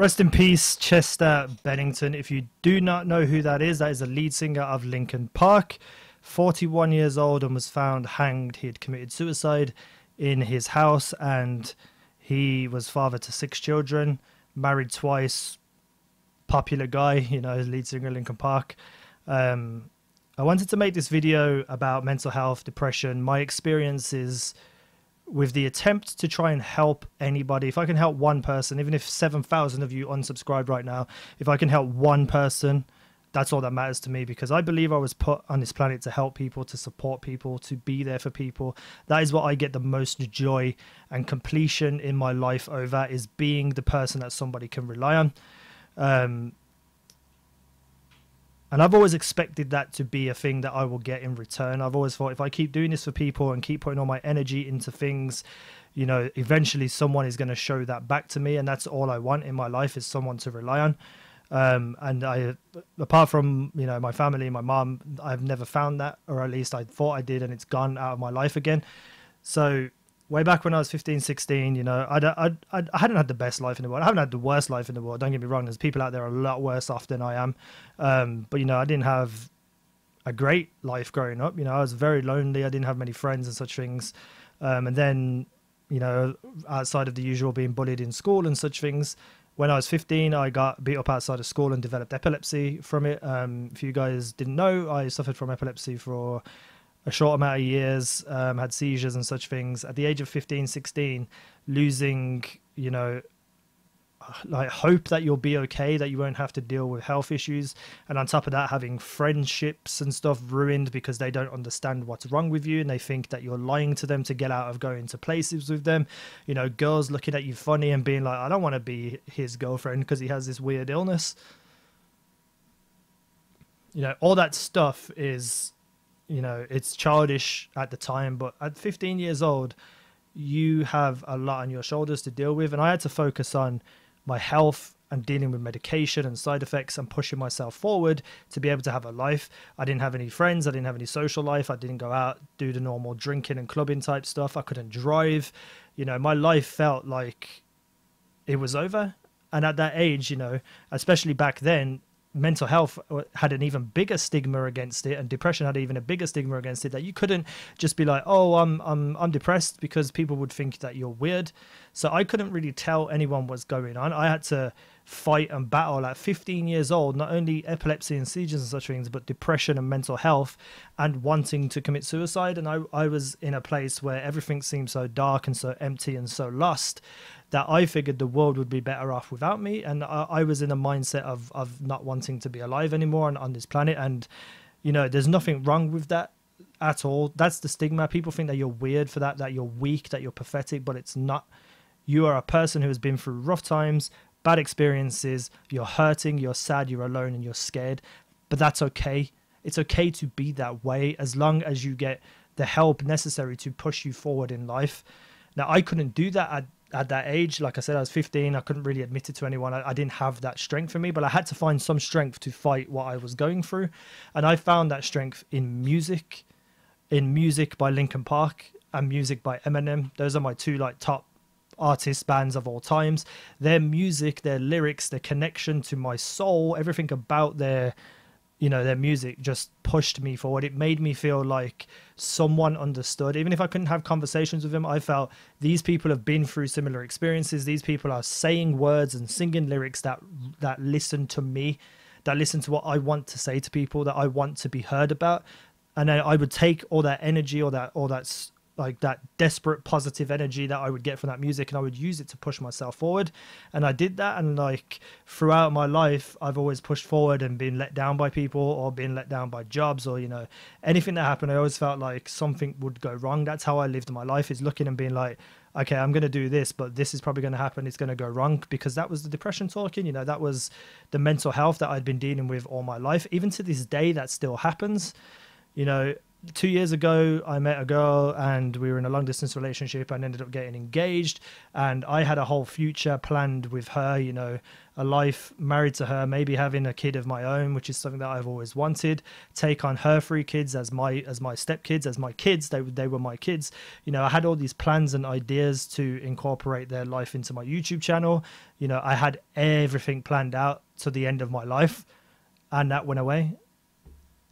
Rest in peace, Chester Bennington. If you do not know who that is the lead singer of Linkin Park. 41 years old and was found hanged. He had committed suicide in his house, and he was father to 6 children, married twice, popular guy, you know, lead singer of Linkin Park. I wanted to make this video about mental health, depression, my experiences with the attempt to try and help anybody. If I can help one person, even if 7,000 of you unsubscribed right now, if I can help one person, that's all that matters to me, because I believe I was put on this planet to help people, to support people, to be there for people. That is what I get the most joy and completion in my life over, is being the person that somebody can rely on. And I've always expected that to be a thing that I will get in return. I've always thought if I keep doing this for people and keep putting all my energy into things, you know, eventually someone is going to show that back to me. And that's all I want in my life, is someone to rely on. And I, apart from, you know, my family, my mom, I've never found that, or at least I thought I did, and it's gone out of my life again. So way back when I was 15, 16, you know, I hadn't had the best life in the world. I haven't had the worst life in the world. Don't get me wrong. There's people out there a lot worse off than I am. But, you know, I didn't have a great life growing up. You know, I was very lonely. I didn't have many friends and such things. And then, you know, outside of the usual being bullied in school and such things, when I was 15, I got beat up outside of school and developed epilepsy from it. If you guys didn't know, I suffered from epilepsy for a short amount of years, had seizures and such things. At the age of 15, 16, losing, you know, like hope that you'll be okay, that you won't have to deal with health issues. And on top of that, having friendships and stuff ruined because they don't understand what's wrong with you, and they think that you're lying to them to get out of going to places with them. You know, girls looking at you funny and being like, I don't want to be his girlfriend because he has this weird illness. You know, all that stuff is, you know, it's childish at the time, but at 15 years old, you have a lot on your shoulders to deal with. And I had to focus on my health and dealing with medication and side effects and pushing myself forward to be able to have a life. I didn't have any friends. I didn't have any social life. I didn't go out, do the normal drinking and clubbing type stuff. I couldn't drive. You know, my life felt like it was over. And at that age, you know, especially back then, mental health had an even bigger stigma against it, and depression had even a bigger stigma against it, that you couldn't just be like, oh, I'm depressed, because people would think that you're weird. So I couldn't really tell anyone what's going on. I had to fight and battle at 15 years old, not only epilepsy and seizures and such things, but depression and mental health, and wanting to commit suicide. And I was in a place where everything seemed so dark and so empty and so lost that I figured the world would be better off without me. And I was in a mindset of not wanting to be alive anymore on this planet. And, you know, there's nothing wrong with that at all. That's the stigma. People think that you're weird for that, that you're weak, that you're pathetic, but it's not. You are a person who has been through rough times, bad experiences, you're hurting, you're sad, you're alone, and you're scared. But that's okay. It's okay to be that way, as long as you get the help necessary to push you forward in life. Now, I couldn't do that at that age. Like I said, I was 15. I couldn't really admit it to anyone. I didn't have that strength in me, but I had to find some strength to fight what I was going through. And I found that strength in music by Linkin Park and music by Eminem. Those are my two like top artist bands of all times. Their music, their lyrics, their connection to my soul, everything about their, you know, their music just pushed me forward. It made me feel like someone understood. Even if I couldn't have conversations with them, I felt these people have been through similar experiences. These people are saying words and singing lyrics that listen to me, that listen to what I want to say to people, that I want to be heard about. And then I would take all that energy, all that like that desperate positive energy that I would get from that music, and I would use it to push myself forward. And I did that, and like throughout my life I've always pushed forward and been let down by people, or been let down by jobs, or, you know, anything that happened. I always felt like something would go wrong. That's how I lived my life, is looking and being like, okay, I'm going to do this, but this is probably going to happen, it's going to go wrong. Because that was the depression talking, you know, that was the mental health that I'd been dealing with all my life. Even to this day that still happens. You know, 2 years ago, I met a girl and we were in a long distance relationship and ended up getting engaged. And I had a whole future planned with her, you know, a life married to her, maybe having a kid of my own, which is something that I've always wanted. Take on her 3 kids as my stepkids, as my kids. They were my kids. You know, I had all these plans and ideas to incorporate their life into my YouTube channel. You know, I had everything planned out to the end of my life, and that went away.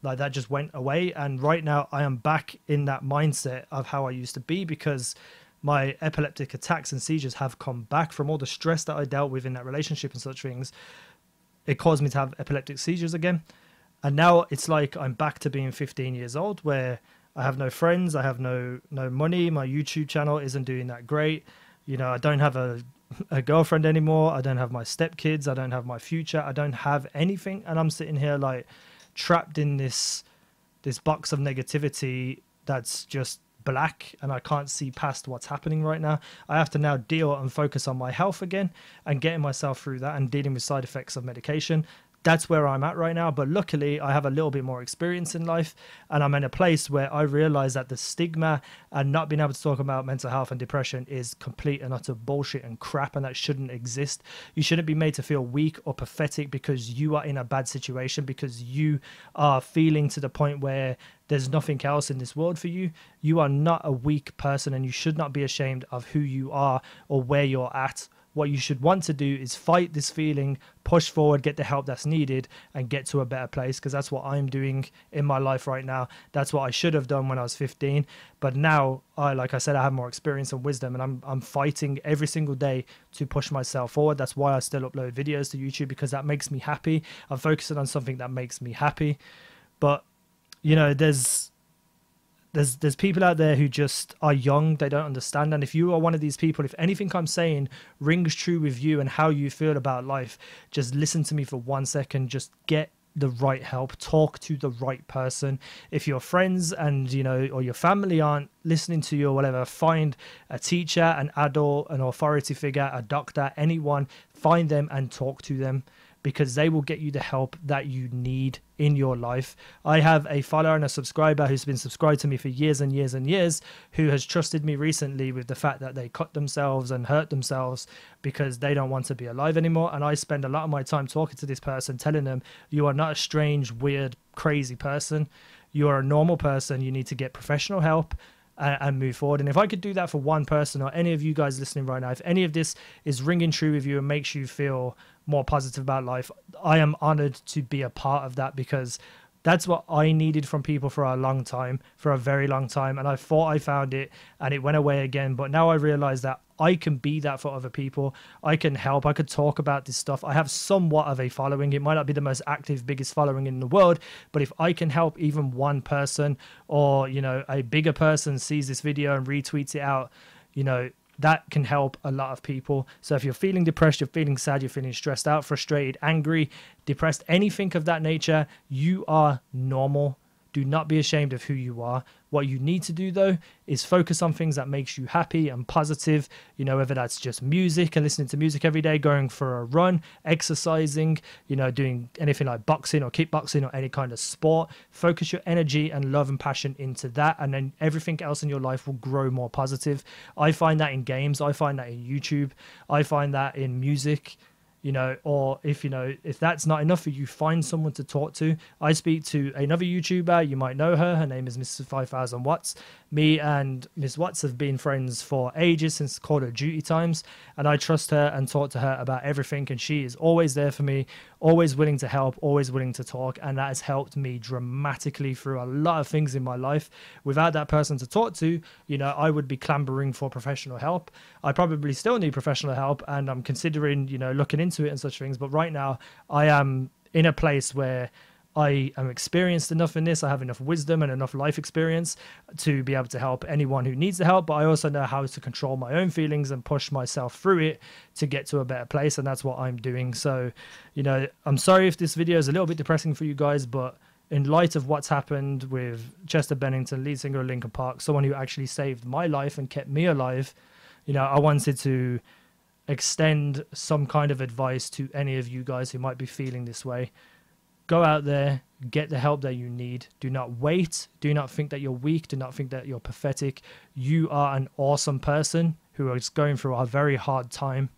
Like, that just went away. And right now I am back in that mindset of how I used to be, because my epileptic attacks and seizures have come back from all the stress that I dealt with in that relationship and such things. It caused me to have epileptic seizures again. And now it's like I'm back to being 15 years old, where I have no friends, I have no money, my YouTube channel isn't doing that great. You know, I don't have a girlfriend anymore, I don't have my stepkids, I don't have my future, I don't have anything. And I'm sitting here like trapped in this box of negativity that's just black, and I can't see past what's happening right now. I have to now deal and focus on my health again and getting myself through that and dealing with side effects of medication. That's where I'm at right now. But luckily I have a little bit more experience in life, and I'm in a place where I realize that the stigma and not being able to talk about mental health and depression is complete and utter bullshit and crap, and that shouldn't exist. You shouldn't be made to feel weak or pathetic because you are in a bad situation, because you are feeling to the point where there's nothing else in this world for you. You are not a weak person, and you should not be ashamed of who you are or where you're at. What you should want to do is fight this feeling, push forward, get the help that's needed, and get to a better place, because that's what I'm doing in my life right now. That's what I should have done when I was 15. But now, like I said, I have more experience and wisdom, and I'm fighting every single day to push myself forward. That's why I still upload videos to YouTube, because that makes me happy. I'm focusing on something that makes me happy. But, you know, there's people out there who just are young, they don't understand. And if you are one of these people, if anything I'm saying rings true with you and how you feel about life, just listen to me for 1 second. Just get the right help, talk to the right person. If your friends and, you know, or your family aren't listening to you or whatever, find a teacher, an adult, an authority figure, a doctor, anyone. Find them and talk to them, because they will get you the help that you need in your life. I have a follower and a subscriber who's been subscribed to me for years and years and years, who has trusted me recently with the fact that they cut themselves and hurt themselves because they don't want to be alive anymore. And I spend a lot of my time talking to this person, telling them, you are not a strange, weird, crazy person. You are a normal person. You need to get professional help and move forward. And if I could do that for one person, or any of you guys listening right now, if any of this is ringing true with you and makes you feel more positive about life, I am honored to be a part of that, because that's what I needed from people for a long time, for a very long time. And I thought I found it and it went away again. But now I realize that I can be that for other people. I can help. I could talk about this stuff. I have somewhat of a following. It might not be the most active, biggest following in the world, but if I can help even one person, or, you know, a bigger person sees this video and retweets it out, you know, that can help a lot of people. So if you're feeling depressed, you're feeling sad, you're feeling stressed out, frustrated, angry, depressed, anything of that nature, you are normal. Do not be ashamed of who you are. What you need to do, though, is focus on things that makes you happy and positive. You know, whether that's just music and listening to music every day, going for a run, exercising, you know, doing anything like boxing or kickboxing or any kind of sport. Focus your energy and love and passion into that, and then everything else in your life will grow more positive. I find that in games. I find that in YouTube. I find that in music. You know, or if, you know, if that's not enough for you, find someone to talk to. I speak to another YouTuber, you might know her. Her name is Mrs. 5000 Watts. Me and Miss Watts have been friends for ages, since Call of Duty times, and I trust her and talk to her about everything, and she is always there for me, always willing to help, always willing to talk, and that has helped me dramatically through a lot of things in my life. Without that person to talk to, you know, I would be clambering for professional help. I probably still need professional help, and I'm considering, you know, looking into it and such things, but right now I am in a place where I am experienced enough in this. I have enough wisdom and enough life experience to be able to help anyone who needs the help, but I also know how to control my own feelings and push myself through it to get to a better place, and that's what I'm doing. So, you know, I'm sorry if this video is a little bit depressing for you guys, but in light of what's happened with Chester Bennington, lead singer of Linkin Park, someone who actually saved my life and kept me alive, you know, I wanted to extend some kind of advice to any of you guys who might be feeling this way. Go out there, Get the help that you need. Do not wait. Do not think that you're weak. Do not think that you're pathetic. You are an awesome person who is going through a very hard time.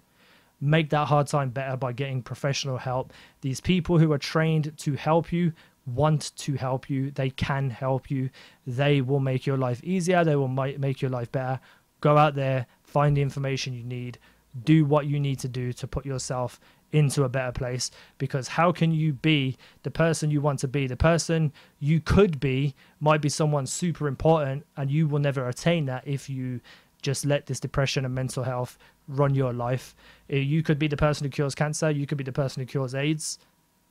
Make that hard time better by getting professional help. These people who are trained to help you want to help you. They can help you. They will make your life easier. They will make your life better. Go out there, find the information you need, do what you need to do to put yourself into a better place. Because how can you be the person you want to be? The person you could be might be someone super important, and you will never attain that if you just let this depression and mental health run your life. You could be the person who cures cancer. You could be the person who cures AIDS.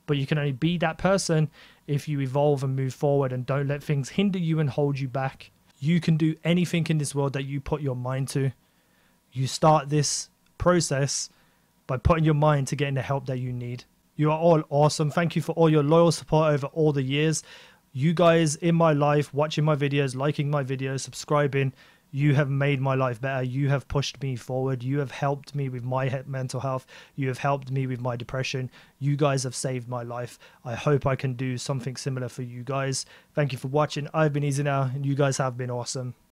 But you can only be that person if you evolve and move forward and don't let things hinder you and hold you back. You can do anything in this world that you put your mind to. You start this process by putting your mind to getting the help that you need. You are all awesome. Thank you for all your loyal support over all the years. You guys in my life, watching my videos, liking my videos, subscribing, you have made my life better. You have pushed me forward. You have helped me with my mental health. You have helped me with my depression. You guys have saved my life. I hope I can do something similar for you guys. Thank you for watching. I've been Easy Now, and you guys have been awesome.